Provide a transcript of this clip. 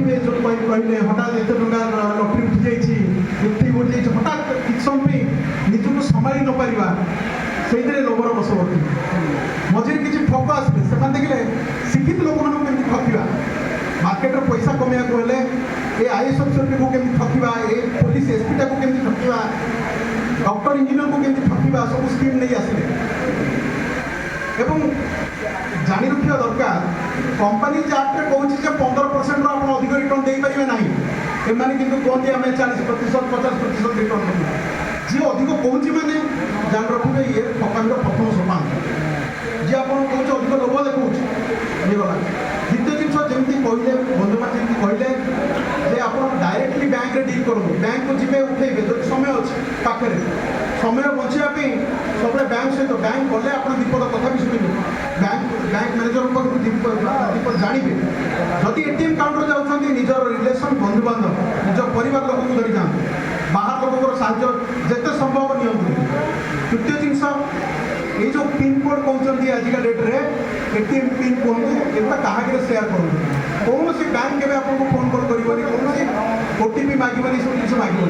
भाविए जो कहले हठात एत लटरी उठी जाइए उठी जाइए हठात किस समय निजक संभाली न पार से लोभर बसवर्ती मझे किसी ठक आसले से देखिले शिक्षित लोक मानक ठकवा मार्केट पैसा कमिया हेले ए आईएएस अफिसर को केमी ठकवा ए पुलिस एसपी को केमी ठकवा डॉक्टर इंजीनियर को केमी ठकवा सब स्कीम नहीं आसिले एवं जानी रखा दरकार कंपनी एक्ट कौन 15% आप अधिक रिटर्न दे पारे ना एमाने किंतु कहते आम 40% 50% रिटर्न कर जी अधिक कौन मैंने जान रखिए ये ठकामीर प्रथम सोपान जी आप कौन अधिक लोभ देखा गला द्वितीय जिन जमी कहले बंधुमान जमी कहले जे आप डायरेक्टली बैंक रे डील करूँ बैंक को जी उठेबे जो समय अच्छे पाखे समय बचाई सब बैंक सहित बैंक गले आप विपद कथा भी शुणवे बैंक मैनेजर विपद जानवे जदि एटीएम काउंटर जाऊँच निजर रिलेसन बंधु बांधव निज परिवार लोक को धरी जाते बाहर लोक साहय जिते संभव नियंत्रण तृतीय जिनस ये जो पिन कोड कहते आजिका डेट्रे एटीएम पिन कहूँ एटा क्या सेयार करूँ कौन बैंक के आपको फोन कॉल कर कौन ओटीपी मागे सब जिन मागे